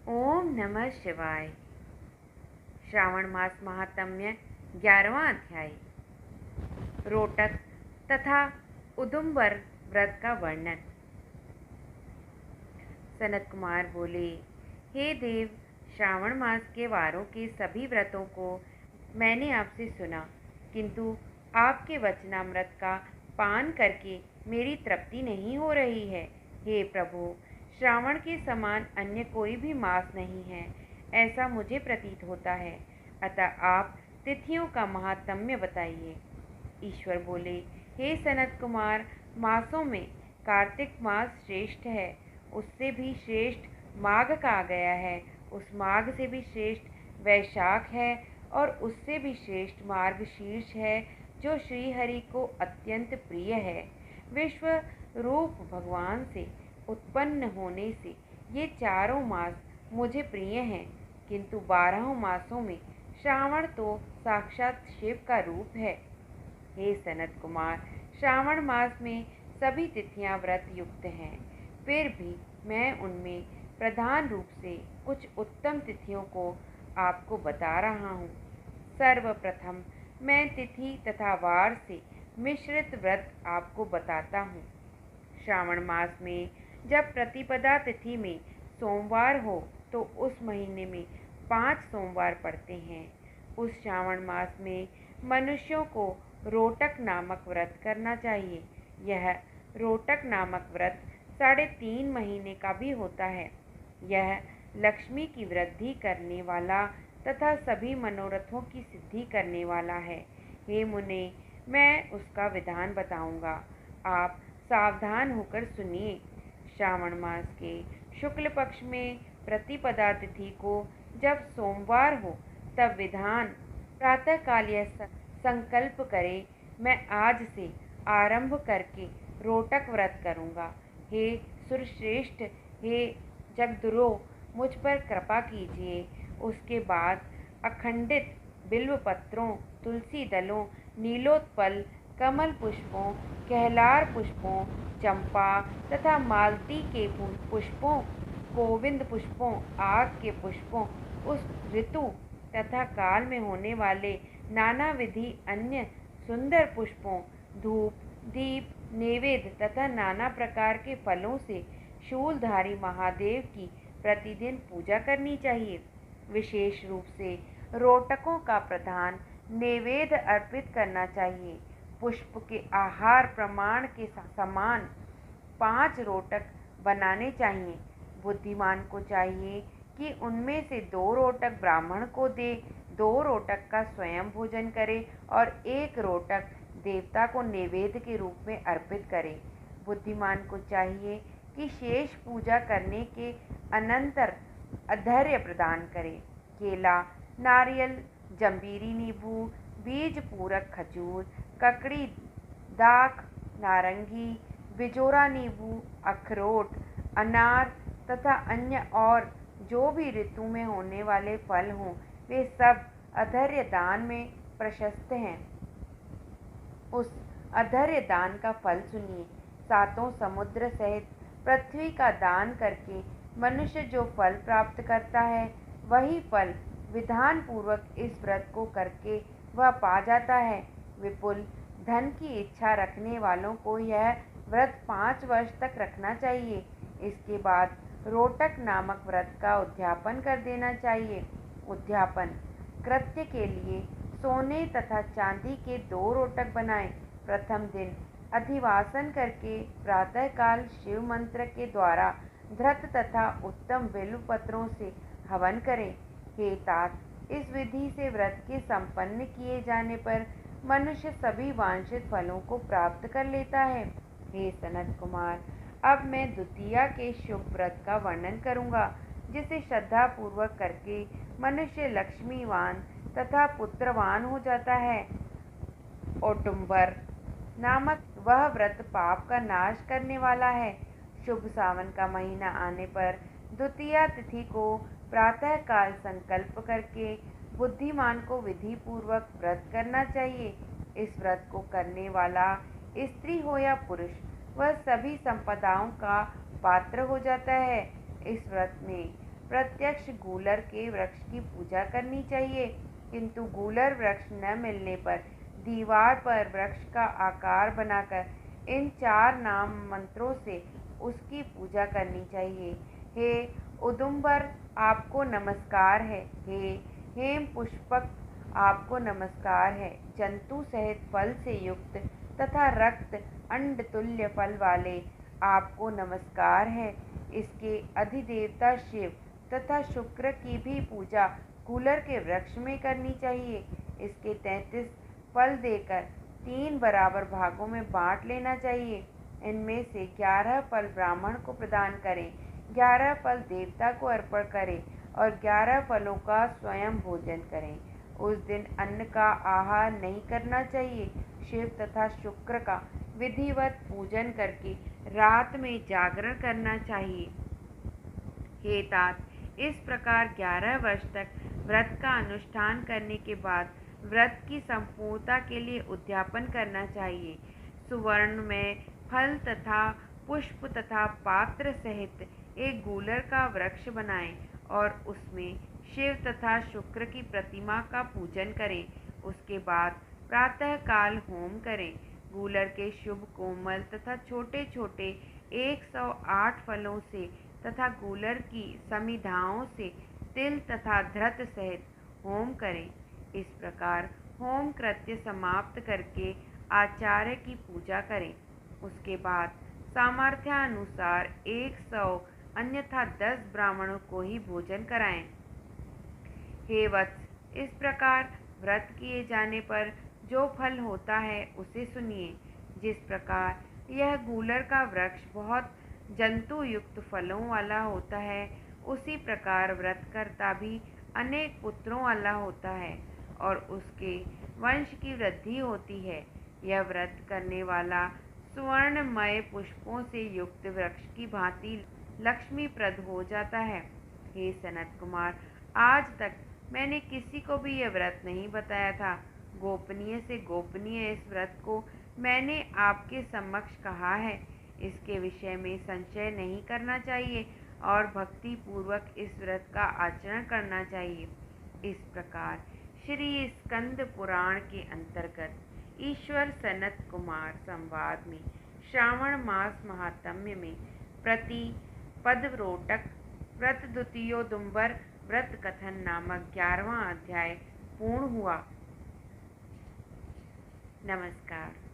ओम नमः शिवाय। श्रावण मास महात्म्य 11वां अध्याय। रोटक तथा उदुम्बर व्रत का वर्णन। सनत कुमार बोले, हे देव, श्रावण मास के वारों के सभी व्रतों को मैंने आपसे सुना, किंतु आपके वचनामृत का पान करके मेरी तृप्ति नहीं हो रही है। हे प्रभु, श्रावण के समान अन्य कोई भी मास नहीं है, ऐसा मुझे प्रतीत होता है। अतः आप तिथियों का महात्म्य बताइए। ईश्वर बोले, हे सनत कुमार, मासों में कार्तिक मास श्रेष्ठ है, उससे भी श्रेष्ठ माघ का आ गया है, उस माघ से भी श्रेष्ठ वैशाख है, और उससे भी श्रेष्ठ मार्गशीर्ष है, जो श्रीहरि को अत्यंत प्रिय है। विश्व रूप भगवान से उत्पन्न होने से ये चारों मास मुझे प्रिय हैं, किंतु 12 मासों में श्रावण तो साक्षात शिव का रूप है। हे सनत कुमार, श्रावण मास में सभी तिथियां व्रत युक्त हैं, फिर भी मैं उनमें प्रधान रूप से कुछ उत्तम तिथियों को आपको बता रहा हूँ। सर्वप्रथम मैं तिथि तथा वार से मिश्रित व्रत आपको बताता हूँ। श्रावण मास में जब प्रतिपदा तिथि में सोमवार हो तो उस महीने में 5 सोमवार पड़ते हैं। उस श्रावण मास में मनुष्यों को रोटक नामक व्रत करना चाहिए। यह रोटक नामक व्रत 3.5 महीने का भी होता है। यह लक्ष्मी की वृद्धि करने वाला तथा सभी मनोरथों की सिद्धि करने वाला है। हे मुने, मैं उसका विधान बताऊंगा, आप सावधान होकर सुनिए। श्रावण मास के शुक्ल पक्ष में प्रतिपदा तिथि को जब सोमवार हो तब विधान प्रातःकाल यह संकल्प करे, मैं आज से आरंभ करके रोटक व्रत करूँगा। हे सुरश्रेष्ठ, हे जगदुरो, मुझ पर कृपा कीजिए। उसके बाद अखंडित बिल्व पत्रों, तुलसी दलों, नीलोत्पल, कमल पुष्पों, कहलार पुष्पों, चंपा तथा मालती के पुष्पों, गोविंद पुष्पों, आग के पुष्पों, उस ऋतु तथा काल में होने वाले नाना विधि अन्य सुंदर पुष्पों, धूप, दीप, नैवेद्य तथा नाना प्रकार के फलों से शूलधारी महादेव की प्रतिदिन पूजा करनी चाहिए। विशेष रूप से रोटकों का प्रधान नैवेद्य अर्पित करना चाहिए। पुष्प के आहार प्रमाण के समान 5 रोटक बनाने चाहिए। बुद्धिमान को चाहिए कि उनमें से 2 रोटक ब्राह्मण को दे, 2 रोटक का स्वयं भोजन करे और 1 रोटक देवता को नैवेद्य के रूप में अर्पित करे। बुद्धिमान को चाहिए कि शेष पूजा करने के अनंतर अधर्य प्रदान करे। केला, नारियल, जंबीरी नींबू, बीज पूरक खजूर, ककड़ी, दाख, नारंगी, बिजोरा नींबू, अखरोट, अनार तथा अन्य और जो भी ऋतु में होने वाले फल हों, वे सब अधर्य दान में प्रशस्त हैं। उस अधर्य दान का फल सुनिए। 7 समुद्र सहित पृथ्वी का दान करके मनुष्य जो फल प्राप्त करता है, वही फल विधान पूर्वक इस व्रत को करके वह पा जाता है। विपुल धन की इच्छा रखने वालों को यह व्रत 5 वर्ष तक रखना चाहिए। इसके बाद रोटक नामक व्रत का उद्यापन कर देना चाहिए। उद्यापन कृत्य के लिए सोने तथा चांदी के 2 रोटक बनाएं। प्रथम दिन अधिवासन करके प्रातःकाल शिव मंत्र के द्वारा धृत तथा उत्तम बिल्व पत्रों से हवन करें। हे तात, इस विधि से व्रत के संपन्न किए जाने पर मनुष्य सभी वांछित फलों को प्राप्त कर लेता है। हे सनत कुमार, अब मैं द्वितीया के शुभ व्रत का वर्णन करूंगा, जिसे श्रद्धा पूर्वक करके मनुष्य लक्ष्मीवान तथा पुत्रवान हो जाता है। औटुंबर नामक वह व्रत पाप का नाश करने वाला है। शुभ सावन का महीना आने पर द्वितीया तिथि को प्रातःकाल संकल्प करके बुद्धिमान को विधि पूर्वक व्रत करना चाहिए। इस व्रत को करने वाला स्त्री हो या पुरुष, वह सभी संपदाओं का पात्र हो जाता है। इस व्रत में प्रत्यक्ष गूलर के वृक्ष की पूजा करनी चाहिए, किंतु गूलर वृक्ष न मिलने पर दीवार पर वृक्ष का आकार बनाकर इन 4 नाम मंत्रों से उसकी पूजा करनी चाहिए। हे उदुम्बर, आपको नमस्कार है। हे हेम पुष्पक, आपको नमस्कार है। जंतु सहित फल से युक्त तथा रक्त अंड तुल्य फल वाले आपको नमस्कार है। इसके अधिदेवता शिव तथा शुक्र की भी पूजा गूलर के वृक्ष में करनी चाहिए। इसके 33 फल देकर 3 बराबर भागों में बांट लेना चाहिए। इनमें से 11 फल ब्राह्मण को प्रदान करें, 11 फल देवता को अर्पण करें और 11 फलों का स्वयं भोजन करें। उस दिन अन्न का आहार नहीं करना चाहिए। शिव तथा शुक्र का विधिवत पूजन करके रात में जागरण करना चाहिए। हे तात, इस प्रकार 11 वर्ष तक व्रत का अनुष्ठान करने के बाद व्रत की संपूर्णता के लिए उद्यापन करना चाहिए। सुवर्ण में फल तथा पुष्प तथा पात्र सहित एक गूलर का वृक्ष बनाएं और उसमें शिव तथा शुक्र की प्रतिमा का पूजन करें। उसके बाद प्रातः काल होम करें। गूलर के शुभ कोमल तथा छोटे छोटे 108 फलों से तथा गूलर की समिधाओं से तिल तथा धृत सहित होम करें। इस प्रकार होम कृत्य समाप्त करके आचार्य की पूजा करें। उसके बाद सामर्थ्यानुसार 100 अन्यथा 10 ब्राह्मणों को ही भोजन कराएं। हे वत्स, इस प्रकार व्रत किए जाने पर जो फल होता है उसे सुनिए। जिस प्रकार यह गूलर का वृक्ष बहुत जंतु युक्त फलों वाला होता है, उसी प्रकार व्रतकर्ता भी अनेक पुत्रों वाला होता है और उसके वंश की वृद्धि होती है। यह व्रत करने वाला सुवर्णमय पुष्पों से युक्त वृक्ष की भांति लक्ष्मीप्रद हो जाता है। हे सनत कुमार, आज तक मैंने किसी को भी यह व्रत नहीं बताया था। गोपनीय से गोपनीय इस व्रत को मैंने आपके समक्ष कहा है। इसके विषय में संशय नहीं करना चाहिए और भक्ति पूर्वक इस व्रत का आचरण करना चाहिए। इस प्रकार श्री स्कंद पुराण के अंतर्गत ईश्वर सनत कुमार संवाद में श्रावण मास महात्म्य में प्रति पदव्रोटक व्रत द्वितीयोदुम्बर व्रत कथन नामक 11वां अध्याय पूर्ण हुआ। नमस्कार।